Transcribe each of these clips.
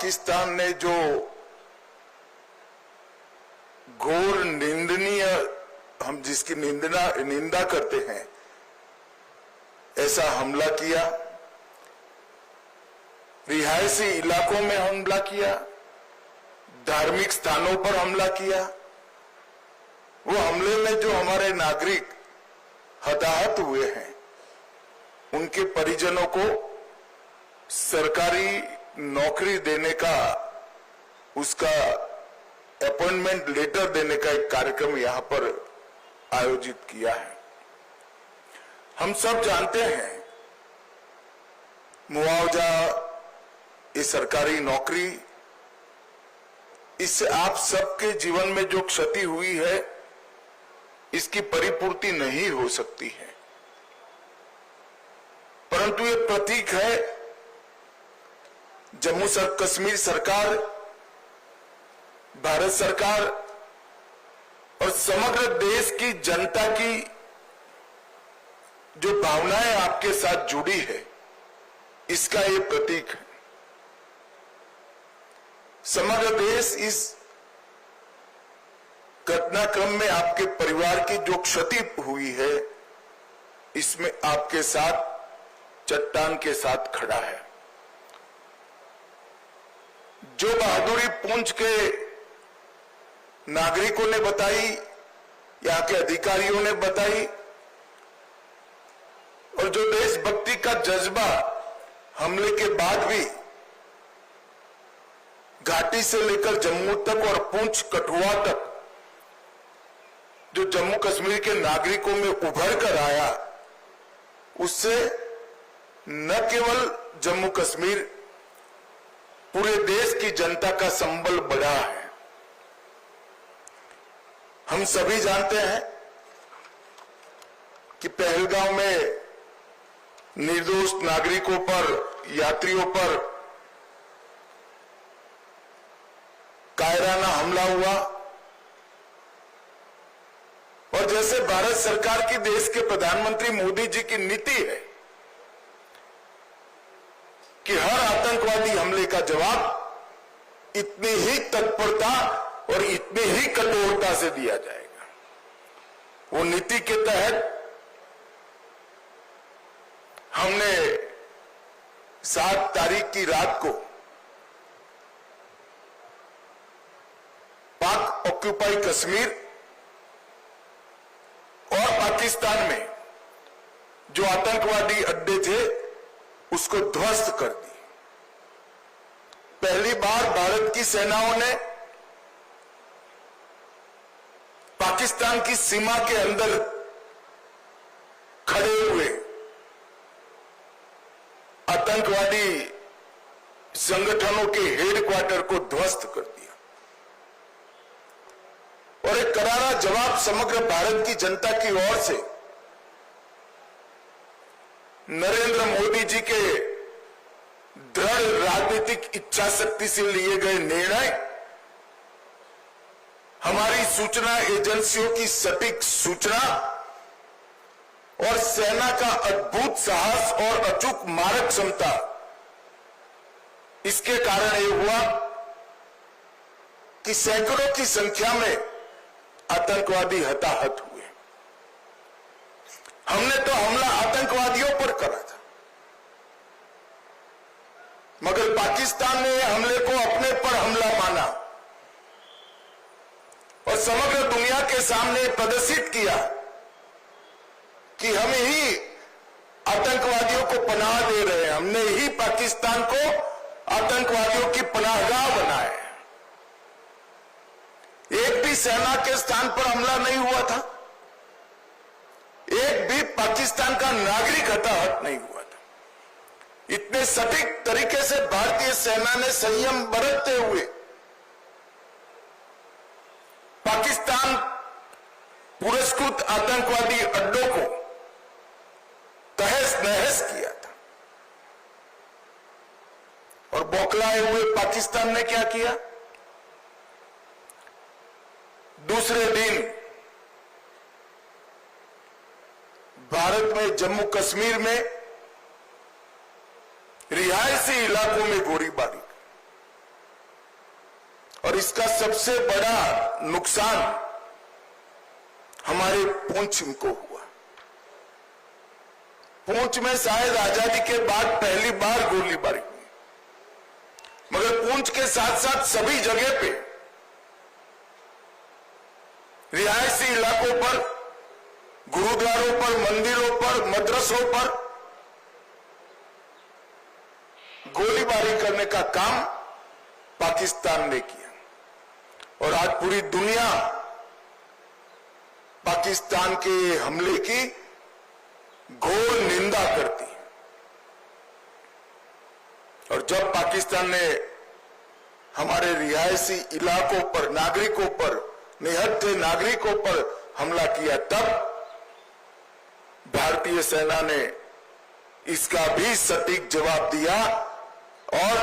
पाकिस्तान ने जो घोर निंदनीय, हम जिसकी निंदा करते हैं, ऐसा हमला किया, रिहायशी इलाकों में हमला किया, धार्मिक स्थानों पर हमला किया, वो हमले में जो हमारे नागरिक हताहत हुए हैं, उनके परिजनों को सरकारी नौकरी देने का, उसका अपॉइंटमेंट लेटर देने का एक कार्यक्रम यहां पर आयोजित किया है। हम सब जानते हैं मुआवजा, ये सरकारी नौकरी, इससे आप सबके जीवन में जो क्षति हुई है, इसकी परिपूर्ति नहीं हो सकती है, परंतु ये प्रतीक है जम्मू कश्मीर सरकार, भारत सरकार और समग्र देश की जनता की जो भावनाएं आपके साथ जुड़ी है, इसका ये प्रतीक है। समग्र देश इस घटनाक्रम में आपके परिवार की जो क्षति हुई है, इसमें आपके साथ चट्टान के साथ खड़ा है। जो बहादुरी पुंछ के नागरिकों ने बताई, यहां के अधिकारियों ने बताई, और जो देशभक्ति का जज्बा हमले के बाद भी घाटी से लेकर जम्मू तक और पुंछ कठुआ तक जो जम्मू कश्मीर के नागरिकों में उभर कर आया, उससे न केवल जम्मू कश्मीर, पूरे देश की जनता का संबल बढ़ा है। हम सभी जानते हैं कि पहलगांव में निर्दोष नागरिकों पर, यात्रियों पर कायराना हमला हुआ, और जैसे भारत सरकार की, देश के प्रधानमंत्री मोदी जी की नीति है कि हर आतंकवादी हमले का जवाब इतनी ही तत्परता और इतनी ही कठोरता से दिया जाएगा। वो नीति के तहत हमने 7 तारीख की रात को पाक ऑक्यूपाई कश्मीर और पाकिस्तान में जो आतंकवादी अड्डे थे, उसको ध्वस्त कर दी। पहली बार भारत की सेनाओं ने पाकिस्तान की सीमा के अंदर खड़े हुए आतंकवादी संगठनों के हेडक्वार्टर को ध्वस्त कर दिया, और एक करारा जवाब समग्र भारत की जनता की ओर से नरेंद्र मोदी जी के दृढ़ राजनीतिक इच्छा शक्ति से लिए गए निर्णय, हमारी सूचना एजेंसियों की सटीक सूचना और सेना का अद्भुत साहस और अचूक मारक क्षमता, इसके कारण यह हुआ कि सैकड़ों की संख्या में आतंकवादी हताहत हुए। हमने तो हमला आतंकवादियों पर करा था, मगर पाकिस्तान ने हमले को अपने पर हमला माना और समग्र दुनिया के सामने प्रदर्शित किया कि हम ही आतंकवादियों को पनाह दे रहे हैं, हमने ही पाकिस्तान को आतंकवादियों की पनाहगाह बनाया है। एक भी सेना के स्थान पर हमला नहीं हुआ था, एक भी पाकिस्तान का नागरिक हताहत नहीं हुआ था। इतने सटीक तरीके से भारतीय सेना ने संयम बरतते हुए पाकिस्तान पुरस्कृत आतंकवादी अड्डों को तहस नहस किया था। और बौखलाए हुए पाकिस्तान ने क्या किया? दूसरे दिन भारत में जम्मू कश्मीर में रिहायशी इलाकों में गोलीबारी, और इसका सबसे बड़ा नुकसान हमारे पुंछ को हुआ। पुंछ में शायद आजादी के बाद पहली बार गोलीबारी हुई, मगर पुंछ के साथ साथ सभी जगह पे रिहायशी इलाकों पर, गुरुद्वारों पर, मंदिरों पर, मदरसों पर गोलीबारी करने का काम पाकिस्तान ने किया और आज पूरी दुनिया पाकिस्तान के हमले की घोर निंदा करती है। और जब पाकिस्तान ने हमारे रिहायशी इलाकों पर, नागरिकों पर, निहत्थे नागरिकों पर हमला किया, तब भारतीय सेना ने इसका भी सटीक जवाब दिया और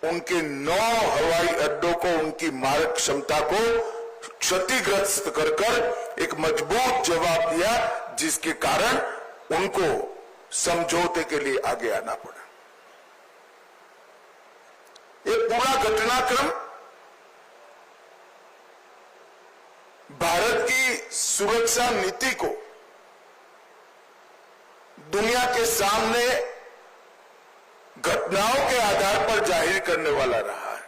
उनके 9 हवाई अड्डों को, उनकी मारक क्षमता को क्षतिग्रस्त कर कर एक मजबूत जवाब दिया, जिसके कारण उनको समझौते के लिए आगे आना पड़ा। ये पूरा घटनाक्रम भारत की सुरक्षा नीति को दुनिया के सामने घटनाओं के आधार पर जाहिर करने वाला रहा है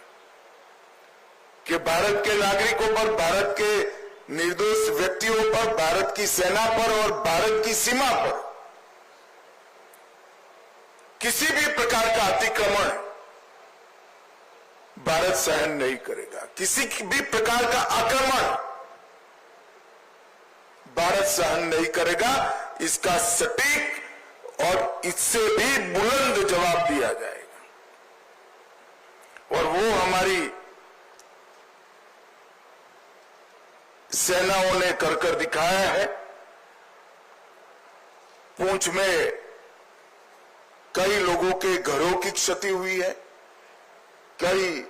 कि भारत के नागरिकों पर, भारत के निर्दोष व्यक्तियों पर, भारत की सेना पर और भारत की सीमा पर किसी भी प्रकार का अतिक्रमण भारत सहन नहीं करेगा। किसी भी प्रकार का आक्रमण भारत सहन नहीं करेगा। इसका सटीक और इससे भी बुलंद जवाब दिया जाएगा और वो हमारी सेनाओं ने कर दिखाया है। पुंछ में कई लोगों के घरों की क्षति हुई है, कई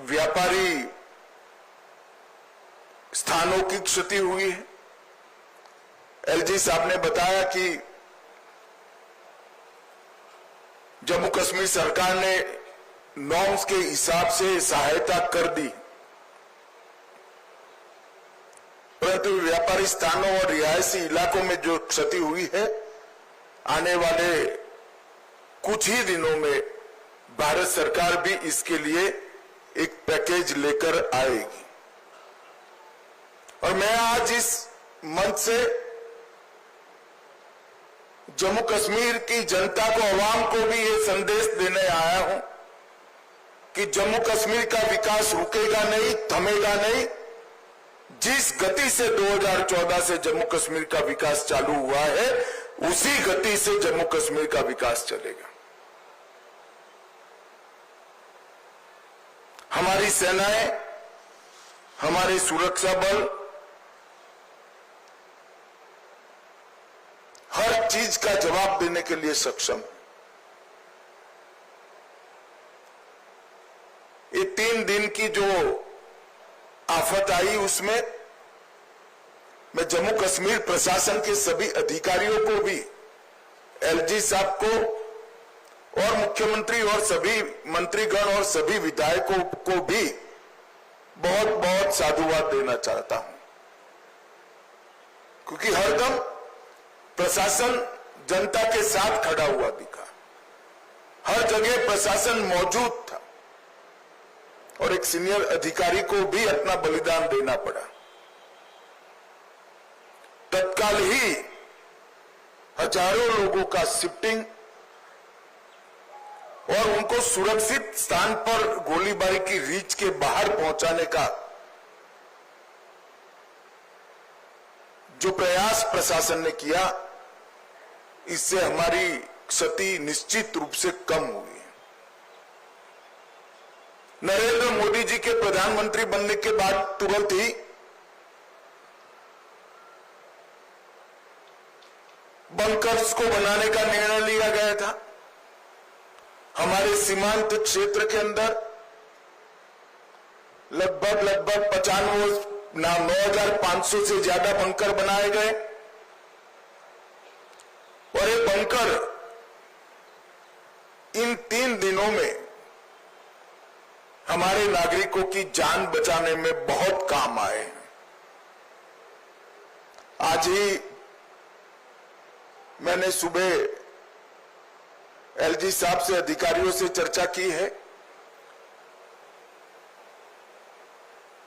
व्यापारी स्थानों की क्षति हुई है। एलजी साहब ने बताया कि जम्मू कश्मीर सरकार ने नॉर्म्स के हिसाब से सहायता कर दी, परंतु व्यापारी स्थानों और रिहायशी इलाकों में जो क्षति हुई है, आने वाले कुछ ही दिनों में भारत सरकार भी इसके लिए एक पैकेज लेकर आएगी। और मैं आज इस मंच से जम्मू कश्मीर की जनता को, आवाम को भी ये संदेश देने आया हूं कि जम्मू कश्मीर का विकास रुकेगा नहीं, थमेगा नहीं। जिस गति से 2014 से जम्मू कश्मीर का विकास चालू हुआ है, उसी गति से जम्मू कश्मीर का विकास चलेगा। हमारी सेनाएं, हमारे सुरक्षा बल हर चीज का जवाब देने के लिए सक्षम है। ये 3 दिन की जो आफत आई, उसमें मैं जम्मू कश्मीर प्रशासन के सभी अधिकारियों को भी, एलजी साहब को और मुख्यमंत्री और सभी मंत्रीगण और सभी विधायकों को भी बहुत बहुत साधुवाद देना चाहता हूं, क्योंकि हरदम प्रशासन जनता के साथ खड़ा हुआ दिखा। हर जगह प्रशासन मौजूद था और एक सीनियर अधिकारी को भी अपना बलिदान देना पड़ा। तत्काल ही हजारों लोगों का शिफ्टिंग और उनको सुरक्षित स्थान पर गोलीबारी की रीच के बाहर पहुंचाने का जो प्रयास प्रशासन ने किया, इससे हमारी क्षति निश्चित रूप से कम हुई है। नरेंद्र मोदी जी के प्रधानमंत्री बनने के बाद तुरंत ही बंकर्स को बनाने का निर्णय लिया गया था। हमारे सीमांत क्षेत्र के अंदर लगभग 9,500 से ज्यादा बंकर बनाए गए और ये बंकर इन 3 दिनों में हमारे नागरिकों की जान बचाने में बहुत काम आए हैं। आज ही मैंने सुबह एलजी साहब से, अधिकारियों से चर्चा की है।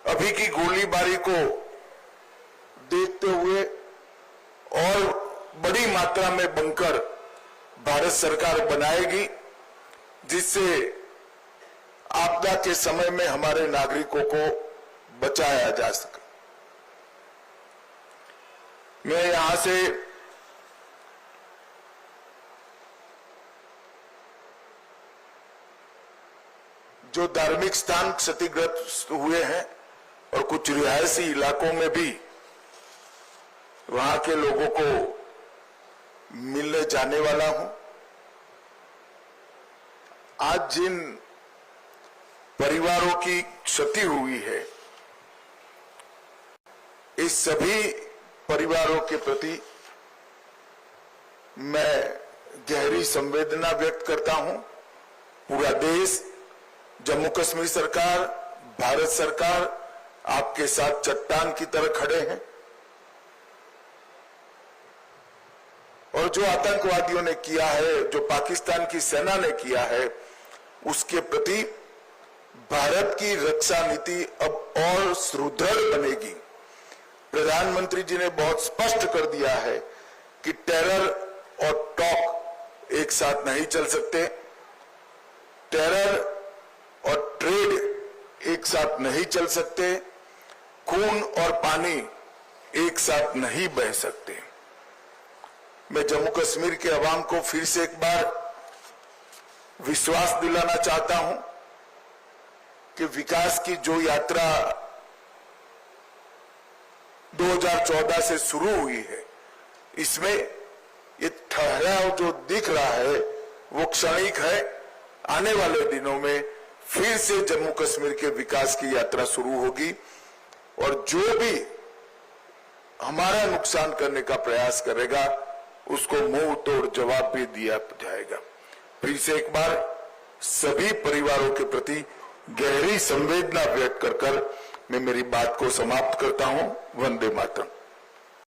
अभी की गोलीबारी को देखते हुए और बड़ी मात्रा में बंकर भारत सरकार बनाएगी, जिससे आपदा के समय में हमारे नागरिकों को बचाया जा सके। मैं यहां से जो धार्मिक स्थान क्षतिग्रस्त हुए हैं और कुछ रिहायशी इलाकों में भी वहां के लोगों को मिलने जाने वाला हूं। आज जिन परिवारों की क्षति हुई है, इस सभी परिवारों के प्रति मैं गहरी संवेदना व्यक्त करता हूं। पूरा देश, जम्मू कश्मीर सरकार, भारत सरकार आपके साथ चट्टान की तरह खड़े हैं और जो आतंकवादियों ने किया है, जो पाकिस्तान की सेना ने किया है, उसके प्रति भारत की रक्षा नीति अब और सुदृढ़ बनेगी। प्रधानमंत्री जी ने बहुत स्पष्ट कर दिया है कि टेरर और टॉक एक साथ नहीं चल सकते, टेरर और ट्रेड एक साथ नहीं चल सकते, खून और पानी एक साथ नहीं बह सकते। मैं जम्मू कश्मीर के अवाम को फिर से एक बार विश्वास दिलाना चाहता हूं कि विकास की जो यात्रा 2014 से शुरू हुई है, इसमें ये ठहराव जो दिख रहा है वो क्षणिक है। आने वाले दिनों में फिर से जम्मू कश्मीर के विकास की यात्रा शुरू होगी और जो भी हमारा नुकसान करने का प्रयास करेगा उसको मुंह तोड़ जवाब भी दिया जाएगा। फिर से एक बार सभी परिवारों के प्रति गहरी संवेदना व्यक्त कर मैं मेरी बात को समाप्त करता हूं। वंदे मातरम।